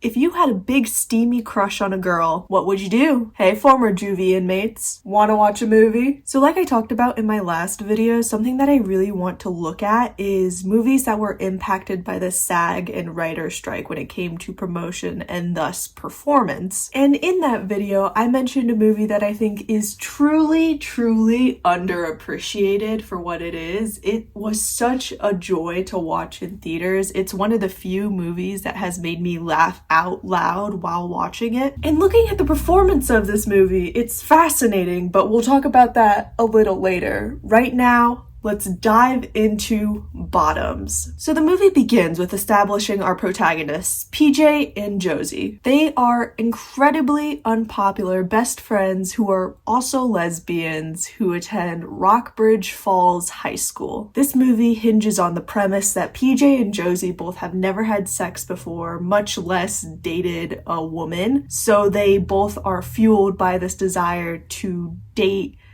If you had a big steamy crush on a girl, what would you do? Hey, former juvie inmates, wanna watch a movie? So like I talked about in my last video, something that I really want to look at is movies that were impacted by the SAG and writer strike when it came to promotion and thus performance. And in that video, I mentioned a movie that I think is truly underappreciated for what it is. It was such a joy to watch in theaters. It's one of the few movies that has made me laugh out loud while watching it. And looking at the performance of this movie, it's fascinating, but we'll talk about that a little later. Right now, let's dive into Bottoms. So the movie begins with establishing our protagonists, PJ and Josie. They are incredibly unpopular best friends who are also lesbians who attend Rockbridge Falls High School. This movie hinges on the premise that PJ and Josie both have never had sex before, much less dated a woman. So they both are fueled by this desire to date /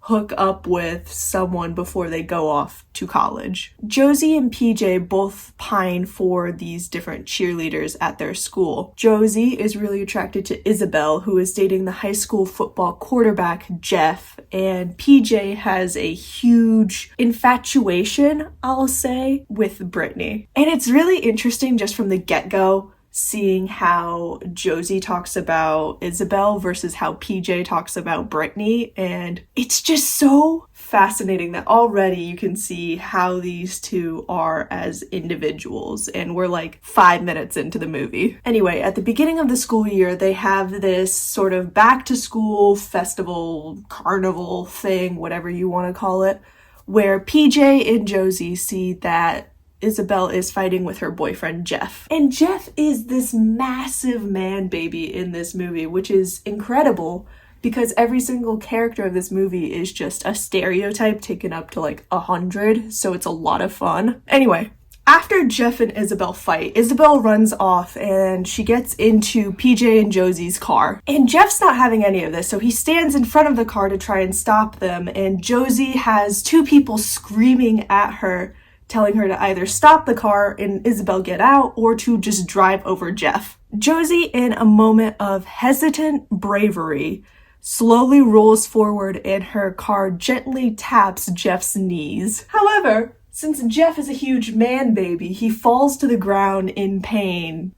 hook up with someone before they go off to college. Josie and PJ both pine for these different cheerleaders at their school. Josie is really attracted to Isabel, who is dating the high school football quarterback Jeff, and PJ has a huge infatuation, I'll say, with Brittany. And it's really interesting just from the get-go seeing how Josie talks about Isabel versus how PJ talks about Brittany. And it's just so fascinating that already you can see how these two are as individuals. And we're like 5 minutes into the movie. Anyway, at the beginning of the school year, they have this sort of back to school festival, carnival thing, whatever you want to call it, where PJ and Josie see that Isabel is fighting with her boyfriend, Jeff. And Jeff is this massive man baby in this movie, which is incredible because every single character of this movie is just a stereotype taken up to like 100, so it's a lot of fun. Anyway, after Jeff and Isabel fight, Isabel runs off and she gets into PJ and Josie's car. And Jeff's not having any of this, so he stands in front of the car to try and stop them, and Josie has two people screaming at her, telling her to either stop the car and Isabel get out or to just drive over Jeff. Josie, in a moment of hesitant bravery, slowly rolls forward and her car gently taps Jeff's knees. However, since Jeff is a huge man baby, he falls to the ground in pain,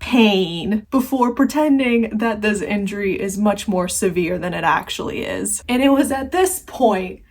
before pretending that this injury is much more severe than it actually is. And it was at this point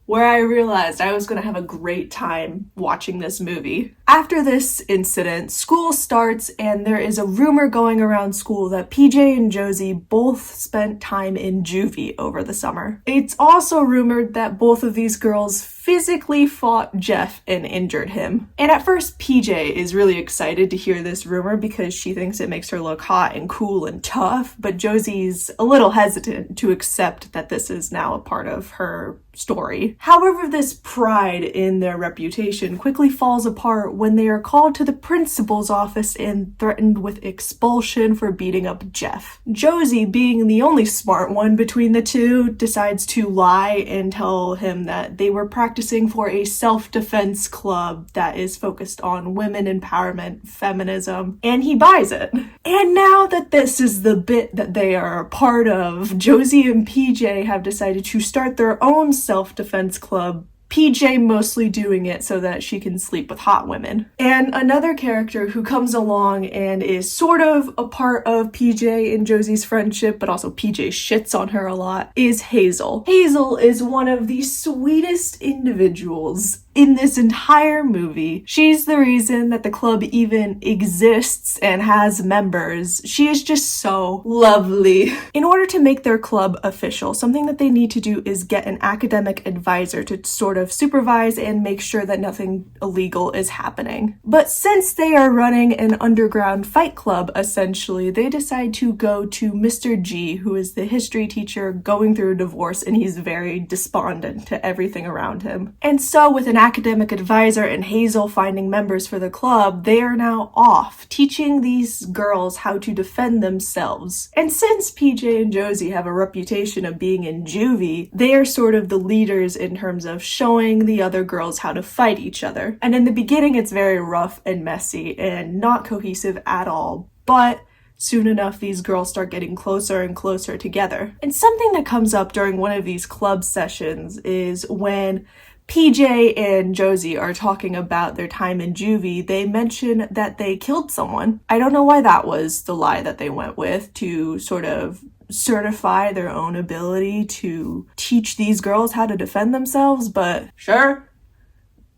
where I realized I was going to have a great time watching this movie. After this incident, school starts and there is a rumor going around school that PJ and Josie both spent time in juvie over the summer. It's also rumored that both of these girls physically fought Jeff and injured him. And at first, PJ is really excited to hear this rumor because she thinks it makes her look hot and cool and tough, but Josie's a little hesitant to accept that this is now a part of her story. However, this pride in their reputation quickly falls apart when they are called to the principal's office and threatened with expulsion for beating up Jeff. Josie, being the only smart one between the two, decides to lie and tell him that they were practicing for a self-defense club that is focused on women empowerment, feminism, and he buys it. And now that this is the bit that they are a part of, Josie and PJ have decided to start their own self-defense club, PJ mostly doing it so that she can sleep with hot women. And another character who comes along and is sort of a part of PJ and Josie's friendship, but also PJ shits on her a lot, is Hazel. Hazel is one of the sweetest individuals in this entire movie. She's the reason that the club even exists and has members. She is just so lovely. In order to make their club official, something that they need to do is get an academic advisor to sort of supervise and make sure that nothing illegal is happening. But since they are running an underground fight club, essentially, they decide to go to Mr. G, who is the history teacher going through a divorce, and he's very despondent to everything around him. And so with an academic advisor and Hazel finding members for the club, they are now off teaching these girls how to defend themselves. And since PJ and Josie have a reputation of being in juvie, they are sort of the leaders in terms of showing the other girls how to fight each other. And in the beginning, it's very rough and messy and not cohesive at all. but soon enough, these girls start getting closer and closer together. And something that comes up during one of these club sessions is when PJ and Josie are talking about their time in juvie, they mention that they killed someone. I don't know why that was the lie that they went with, to sort of certify their own ability to teach these girls how to defend themselves, but sure,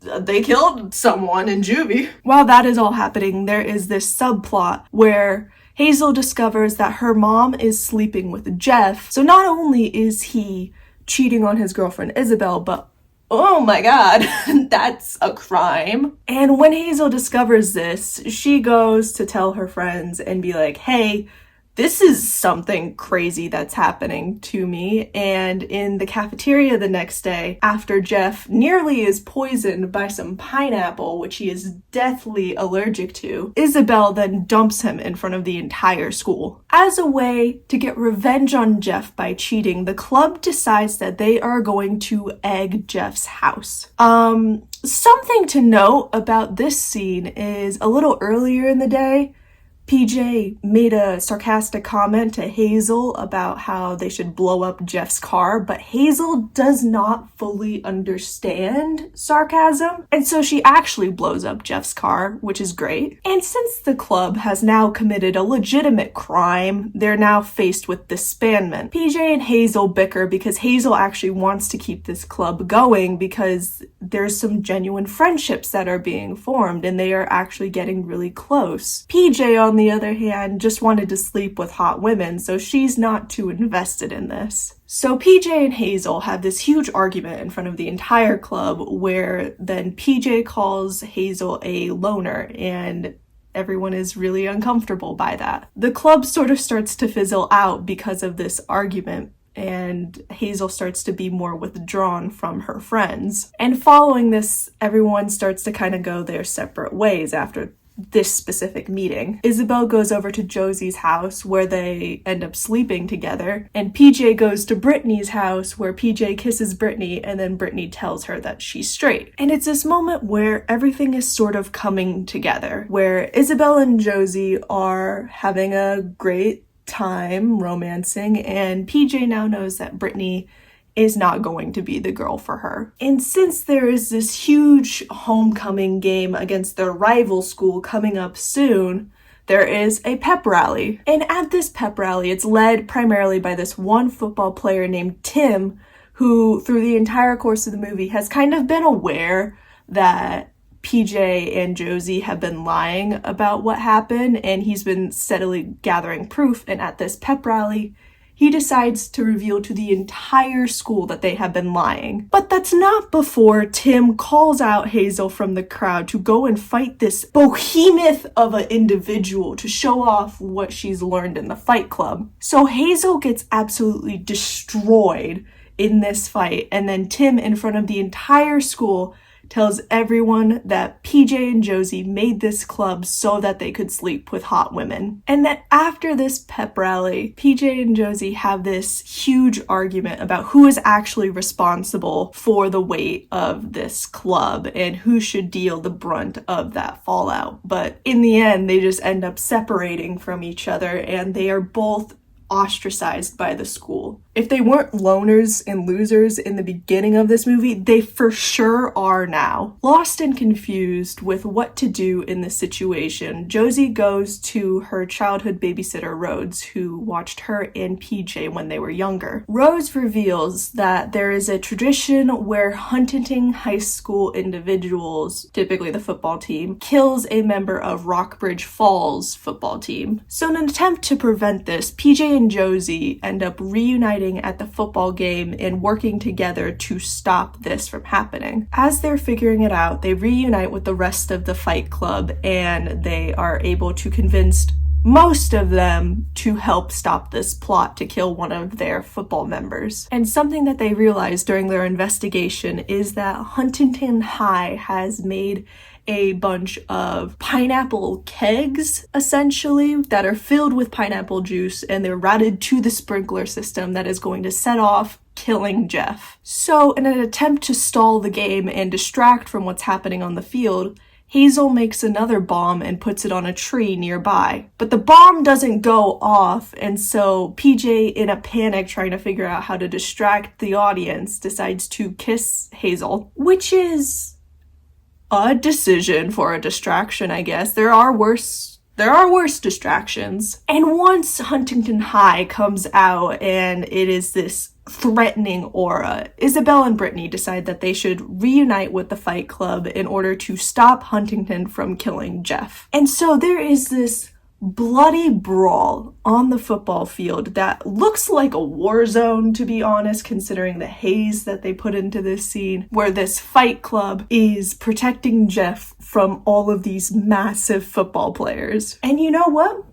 they killed someone in juvie. While that is all happening, there is this subplot where Hazel discovers that her mom is sleeping with Jeff. So not only is he cheating on his girlfriend Isabel, but oh my god, that's a crime. And when Hazel discovers this, she goes to tell her friends and be like, hey, this is something crazy that's happening to me. And in the cafeteria the next day, after Jeff nearly is poisoned by some pineapple, which he is deathly allergic to, Isabel then dumps him in front of the entire school. As a way to get revenge on Jeff by cheating, the club decides that they are going to egg Jeff's house. Something to note about this scene is a little earlier in the day, PJ made a sarcastic comment to Hazel about how they should blow up Jeff's car, but Hazel does not fully understand sarcasm, and so she actually blows up Jeff's car, which is great. And since the club has now committed a legitimate crime, they're now faced with disbandment. PJ and Hazel bicker because Hazel actually wants to keep this club going because there's some genuine friendships that are being formed and they are actually getting really close. PJ, on the other hand, just wanted to sleep with hot women, so she's not too invested in this. So PJ and Hazel have this huge argument in front of the entire club where then PJ calls Hazel a loner, and everyone is really uncomfortable by that. The club sort of starts to fizzle out because of this argument, and Hazel starts to be more withdrawn from her friends. And following this, everyone starts to kind of go their separate ways after this specific meeting. Isabel goes over to Josie's house where they end up sleeping together, and PJ goes to Brittany's house where PJ kisses Brittany, and then Brittany tells her that she's straight. And it's this moment where everything is sort of coming together, where Isabel and Josie are having a great time romancing, and PJ now knows that Brittany is not going to be the girl for her. And since there is this huge homecoming game against their rival school coming up soon, there is a pep rally. And at this pep rally, it's led primarily by this one football player named Tim, who through the entire course of the movie has kind of been aware that PJ and Josie have been lying about what happened, and he's been steadily gathering proof. And at this pep rally, he decides to reveal to the entire school that they have been lying. But that's not before Tim calls out Hazel from the crowd to go and fight this behemoth of an individual to show off what she's learned in the fight club. So Hazel gets absolutely destroyed in this fight, and then Tim, in front of the entire school, tells everyone that PJ and Josie made this club so that they could sleep with hot women. And that after this pep rally, PJ and Josie have this huge argument about who is actually responsible for the weight of this club and who should deal the brunt of that fallout. But in the end, they just end up separating from each other, and they are both ostracized by the school. If they weren't loners and losers in the beginning of this movie, they for sure are now. Lost and confused with what to do in this situation, Josie goes to her childhood babysitter, Rhodes, who watched her and PJ when they were younger. Rhodes reveals that there is a tradition where Huntington High School individuals, typically the football team, kills a member of Rockbridge Falls football team. So in an attempt to prevent this, PJ and Josie end up reuniting at the football game and working together to stop this from happening. As they're figuring it out, they reunite with the rest of the fight club, and they are able to convince most of them to help stop this plot to kill one of their football members. And something that they realize during their investigation is that Huntington High has made a bunch of pineapple kegs, essentially, that are filled with pineapple juice, and they're routed to the sprinkler system that is going to set off killing Jeff. So in an attempt to stall the game and distract from what's happening on the field, Hazel makes another bomb and puts it on a tree nearby. But the bomb doesn't go off, and so PJ, in a panic trying to figure out how to distract the audience, decides to kiss Hazel, which is a decision for a distraction, I guess. There are worse distractions. And once Huntington High comes out and it is this threatening aura, Isabel and Brittany decide that they should reunite with the Fight Club in order to stop Huntington from killing Jeff. And so there is this bloody brawl on the football field that looks like a war zone, to be honest, considering the haze that they put into this scene, where this Fight Club is protecting Jeff from all of these massive football players. And you know what?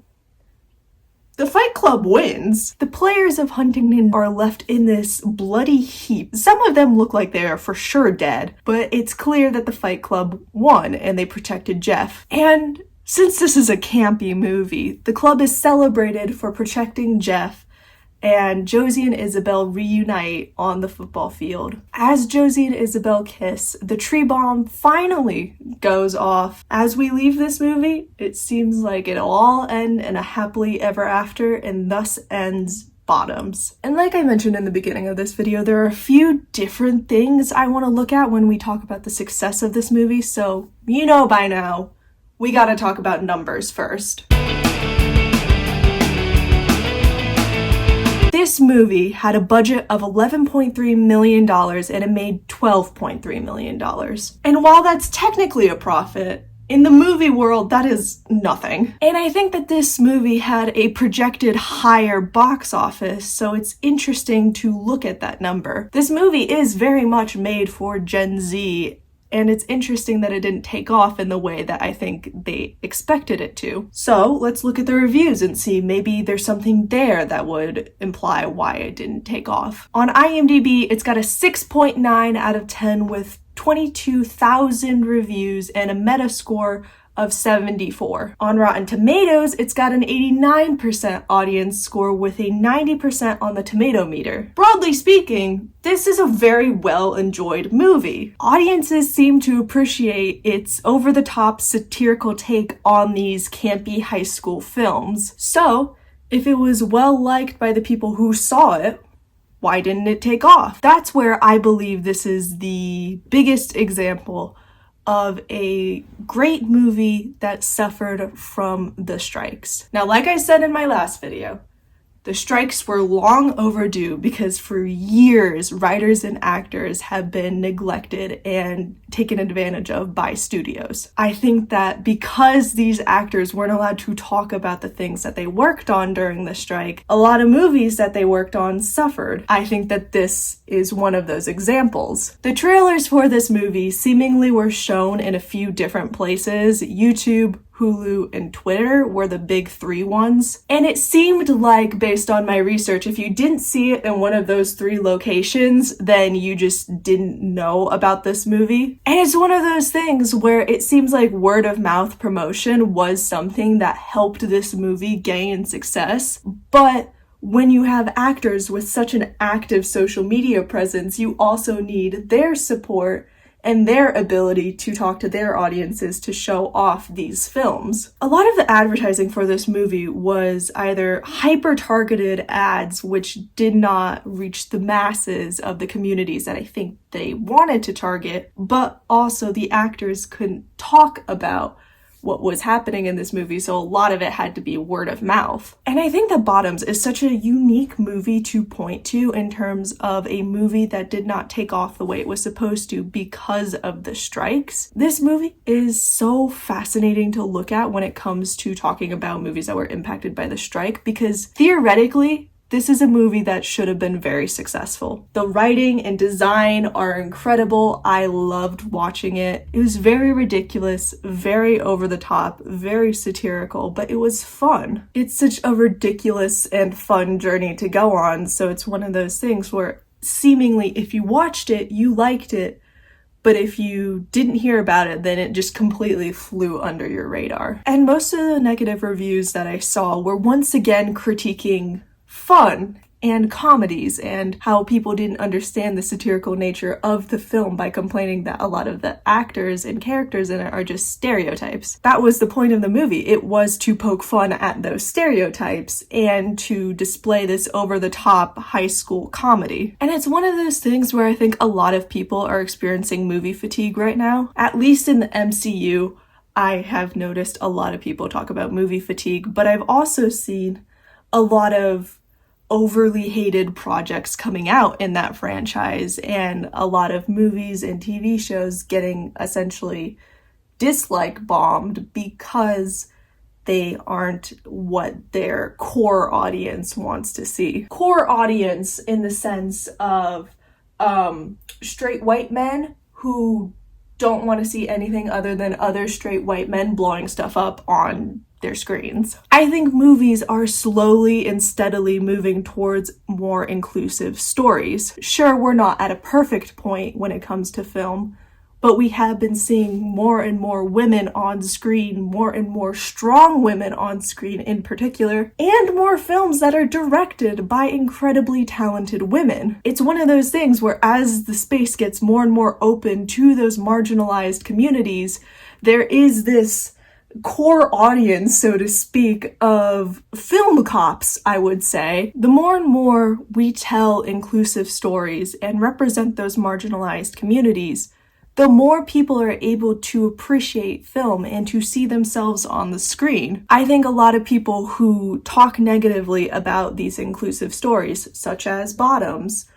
The Fight Club wins. The players of Huntington are left in this bloody heap. Some of them look like they are for sure dead, but it's clear that the Fight Club won and they protected Jeff. And since this is a campy movie, the club is celebrated for protecting Jeff, and Josie and Isabel reunite on the football field. As Josie and Isabel kiss, the tree bomb finally goes off. As we leave this movie, it seems like it'll all end in a happily ever after, and thus ends Bottoms. And like I mentioned in the beginning of this video, there are a few different things I want to look at when we talk about the success of this movie, so you know by now, we gotta talk about numbers first. This movie had a budget of $11.3 million and it made $12.3 million. And while that's technically a profit, in the movie world, that is nothing. And I think that this movie had a projected higher box office, so it's interesting to look at that number. This movie is very much made for Gen Z, and it's interesting that it didn't take off in the way that I think they expected it to. So let's look at the reviews and see maybe there's something there that would imply why it didn't take off. On IMDb, it's got a 6.9 out of 10 with 22,000 reviews and a Metascore of 74. On Rotten Tomatoes, it's got an 89% audience score with a 90% on the tomato meter. Broadly speaking, this is a very well enjoyed movie. Audiences seem to appreciate its over-the-top satirical take on these campy high school films. So, if it was well liked by the people who saw it, why didn't it take off? That's where I believe this is the biggest example of a great movie that suffered from the strikes. Now, like I said in my last video, the strikes were long overdue because for years, writers and actors have been neglected and taken advantage of by studios. I think that because these actors weren't allowed to talk about the things that they worked on during the strike, a lot of movies that they worked on suffered. I think that this is one of those examples. The trailers for this movie seemingly were shown in a few different places. YouTube, Hulu, and Twitter were the big three ones. And it seemed like, based on my research, if you didn't see it in one of those three locations, then you just didn't know about this movie. And it's one of those things where it seems like word of mouth promotion was something that helped this movie gain success. But when you have actors with such an active social media presence, you also need their support and their ability to talk to their audiences to show off these films. A lot of the advertising for this movie was either hyper-targeted ads, which did not reach the masses of the communities that I think they wanted to target, but also the actors couldn't talk about what was happening in this movie, so a lot of it had to be word of mouth. And I think that Bottoms is such a unique movie to point to in terms of a movie that did not take off the way it was supposed to because of the strikes. This movie is so fascinating to look at when it comes to talking about movies that were impacted by the strike, because theoretically, this is a movie that should have been very successful. The writing and design are incredible. I loved watching it. It was very ridiculous, very over the top, very satirical, but it was fun. It's such a ridiculous and fun journey to go on, so it's one of those things where seemingly if you watched it, you liked it, but if you didn't hear about it, then it just completely flew under your radar. And most of the negative reviews that I saw were once again critiquing fun and comedies, and how people didn't understand the satirical nature of the film by complaining that a lot of the actors and characters in it are just stereotypes. That was the point of the movie. It was to poke fun at those stereotypes and to display this over-the-top high school comedy. And it's one of those things where I think a lot of people are experiencing movie fatigue right now. At least in the MCU, I have noticed a lot of people talk about movie fatigue, but I've also seen a lot of overly hated projects coming out in that franchise, and a lot of movies and TV shows getting essentially dislike bombed because they aren't what their core audience wants to see. Core audience in the sense of straight white men who don't want to see anything other than other straight white men blowing stuff up on their screens. I think movies are slowly and steadily moving towards more inclusive stories. Sure, we're not at a perfect point when it comes to film, but we have been seeing more and more women on screen, more and more strong women on screen in particular, and more films that are directed by incredibly talented women. It's one of those things where as the space gets more and more open to those marginalized communities, there is this core audience, so to speak, of film cops, I would say. The more and more we tell inclusive stories and represent those marginalized communities, the more people are able to appreciate film and to see themselves on the screen. I think a lot of people who talk negatively about these inclusive stories, such as Bottoms,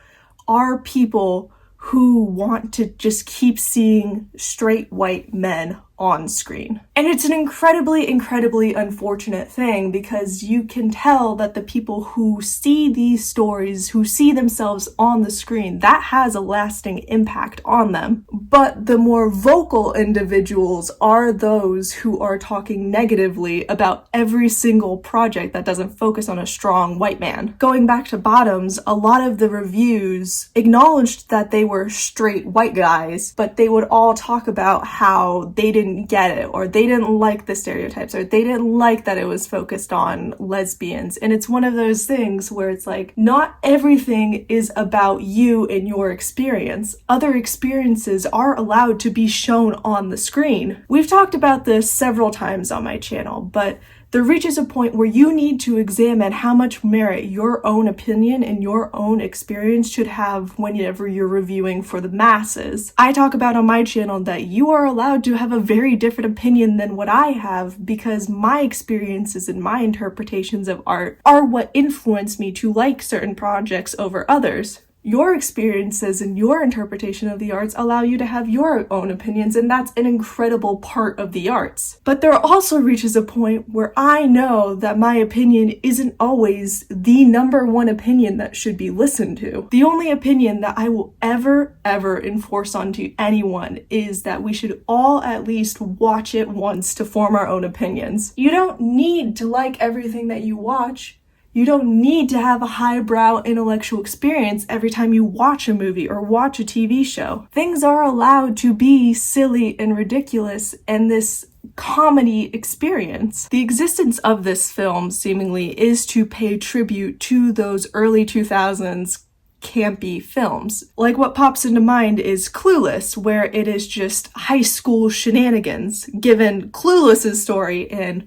are people who want to just keep seeing straight white men on screen. And it's an incredibly, incredibly unfortunate thing because you can tell that the people who see these stories, who see themselves on the screen, that has a lasting impact on them. But the more vocal individuals are those who are talking negatively about every single project that doesn't focus on a strong white man. Going back to Bottoms, a lot of the reviews acknowledged that they were straight white guys, but they would all talk about how they didn't get it, or they didn't like the stereotypes, or they didn't like that it was focused on lesbians. And it's one of those things where it's like, not everything is about you and your experience. Other experiences are allowed to be shown on the screen. We've talked about this several times on my channel, but there reaches a point where you need to examine how much merit your own opinion and your own experience should have whenever you're reviewing for the masses. I talk about on my channel that you are allowed to have a very different opinion than what I have because my experiences and my interpretations of art are what influence me to like certain projects over others. Your experiences and your interpretation of the arts allow you to have your own opinions, and that's an incredible part of the arts. But there also reaches a point where I know that my opinion isn't always the number one opinion that should be listened to. The only opinion that I will ever enforce onto anyone is that we should all at least watch it once to form our own opinions. You don't need to like everything that you watch. You don't need to have a highbrow intellectual experience every time you watch a movie or watch a TV show. Things are allowed to be silly and ridiculous, and this comedy experience. The existence of this film seemingly is to pay tribute to those early 2000s campy films. Like what pops into mind is Clueless, where it is just high school shenanigans. Given Clueless's story and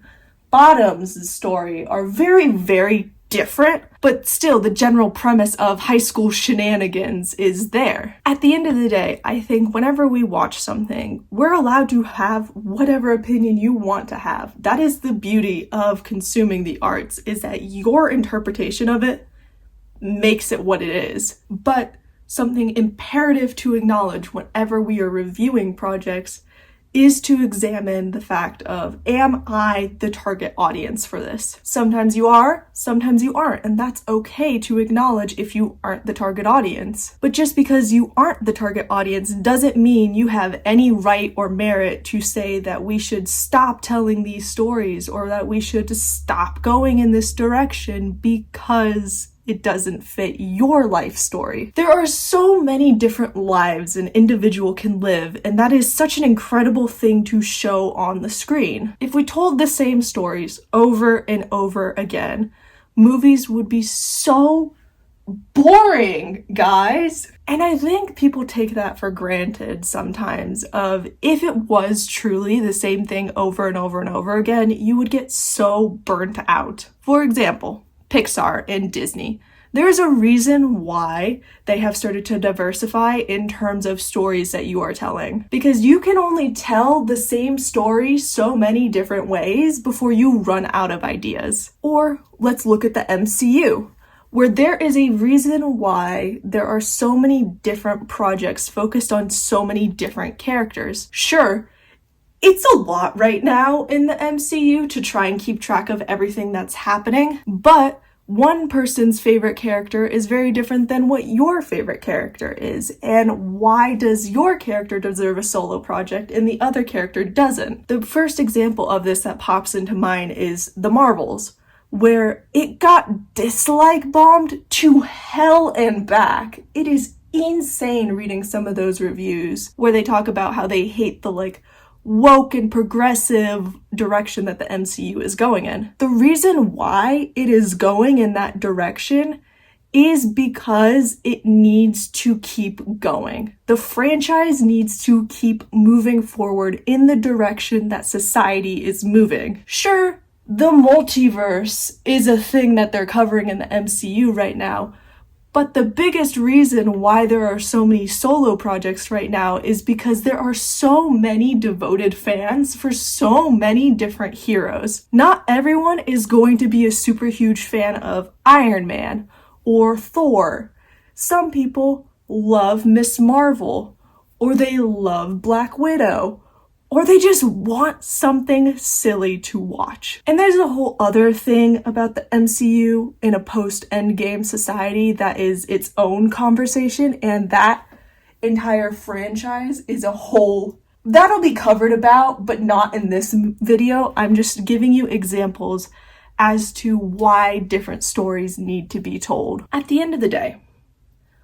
Bottoms' story are very different, but still the general premise of high school shenanigans is there. At the end of the day, I think whenever we watch something, we're allowed to have whatever opinion you want to have. That is the beauty of consuming the arts, is that your interpretation of it makes it what it is. But something imperative to acknowledge whenever we are reviewing projects is to examine the fact of, am I the target audience for this? Sometimes you are, sometimes you aren't, and that's okay to acknowledge if you aren't the target audience. But just because you aren't the target audience doesn't mean you have any right or merit to say that we should stop telling these stories or that we should stop going in this direction because it doesn't fit your life story. There are so many different lives an individual can live, and that is such an incredible thing to show on the screen. If we told the same stories over and over again, movies would be so boring, guys. And I think people take that for granted sometimes, of if it was truly the same thing over and over and over again, you would get so burnt out. For example, Pixar and Disney. There's a reason why they have started to diversify in terms of stories that you are telling. Because you can only tell the same story so many different ways before you run out of ideas. Or let's look at the MCU, where there is a reason why there are so many different projects focused on so many different characters. Sure, it's a lot right now in the MCU to try and keep track of everything that's happening, but one person's favorite character is very different than what your favorite character is. And why does your character deserve a solo project and the other character doesn't? The first example of this that pops into mind is the Marvels, where it got dislike bombed to hell and back. It is insane reading some of those reviews where they talk about how they hate the woke and progressive direction that the MCU is going in. The reason why it is going in that direction is because it needs to keep going. The franchise needs to keep moving forward in the direction that society is moving. Sure, the multiverse is a thing that they're covering in the MCU right now, but the biggest reason why there are so many solo projects right now is because there are so many devoted fans for so many different heroes. Not everyone is going to be a super huge fan of Iron Man or Thor. Some people love Miss Marvel, or they love Black Widow, or they just want something silly to watch. And there's a whole other thing about the MCU in a post-Endgame society that is its own conversation, and that entire franchise is a whole... That'll be covered about, but not in this video. I'm just giving you examples as to why different stories need to be told. At the end of the day,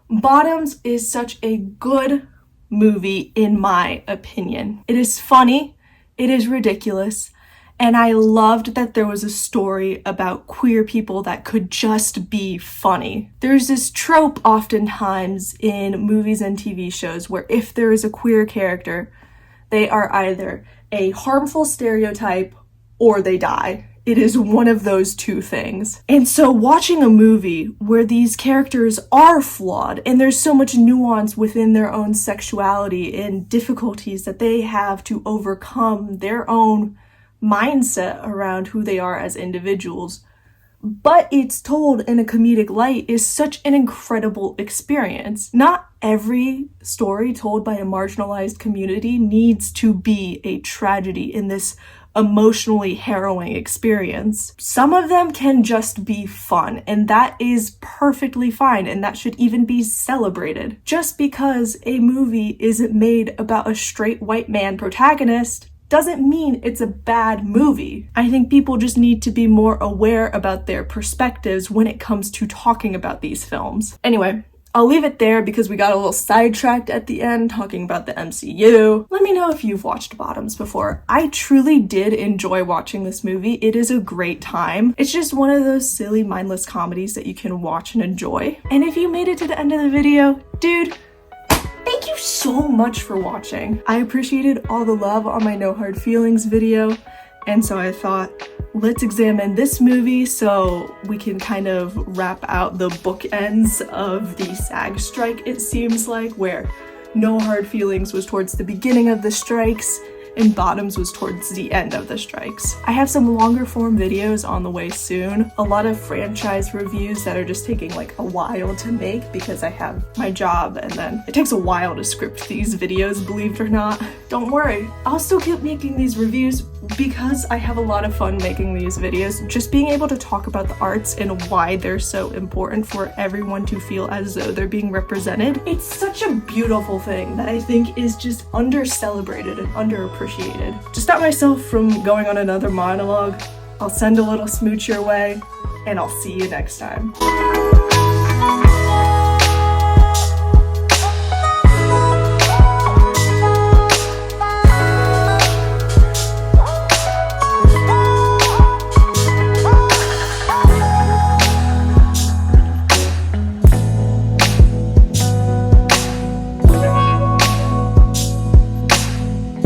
Bottoms is such a good movie in my opinion. It is funny, it is ridiculous, and I loved that there was a story about queer people that could just be funny. There's this trope oftentimes in movies and TV shows where if there is a queer character, they are either a harmful stereotype or they die. It is one of those two things. And so watching a movie where these characters are flawed and there's so much nuance within their own sexuality and difficulties that they have to overcome their own mindset around who they are as individuals, but it's told in a comedic light, is such an incredible experience. Not every story told by a marginalized community needs to be a tragedy in this emotionally harrowing experience. Some of them can just be fun, and that is perfectly fine, and that should even be celebrated. Just because a movie isn't made about a straight white man protagonist doesn't mean it's a bad movie. I think people just need to be more aware about their perspectives when it comes to talking about these films. Anyway, I'll leave it there because we got a little sidetracked at the end talking about the MCU. Let me know if you've watched Bottoms before. I truly did enjoy watching this movie. It is a great time. It's just one of those silly, mindless comedies that you can watch and enjoy. And if you made it to the end of the video, dude, thank you so much for watching. I appreciated all the love on my No Hard Feelings video, and so I thought, let's examine this movie so we can kind of wrap out the bookends of the SAG strike, it seems like, where No Hard Feelings was towards the beginning of the strikes and Bottoms was towards the end of the strikes. I have some longer form videos on the way soon. A lot of franchise reviews that are just taking like a while to make because I have my job and then it takes a while to script these videos, believe it or not. Don't worry, I'll still keep making these reviews because I have a lot of fun making these videos. Just being able to talk about the arts and why they're so important for everyone to feel as though they're being represented. It's such a beautiful thing that I think is just under-celebrated and underappreciated. To stop myself from going on another monologue, I'll send a little smooch your way, and I'll see you next time.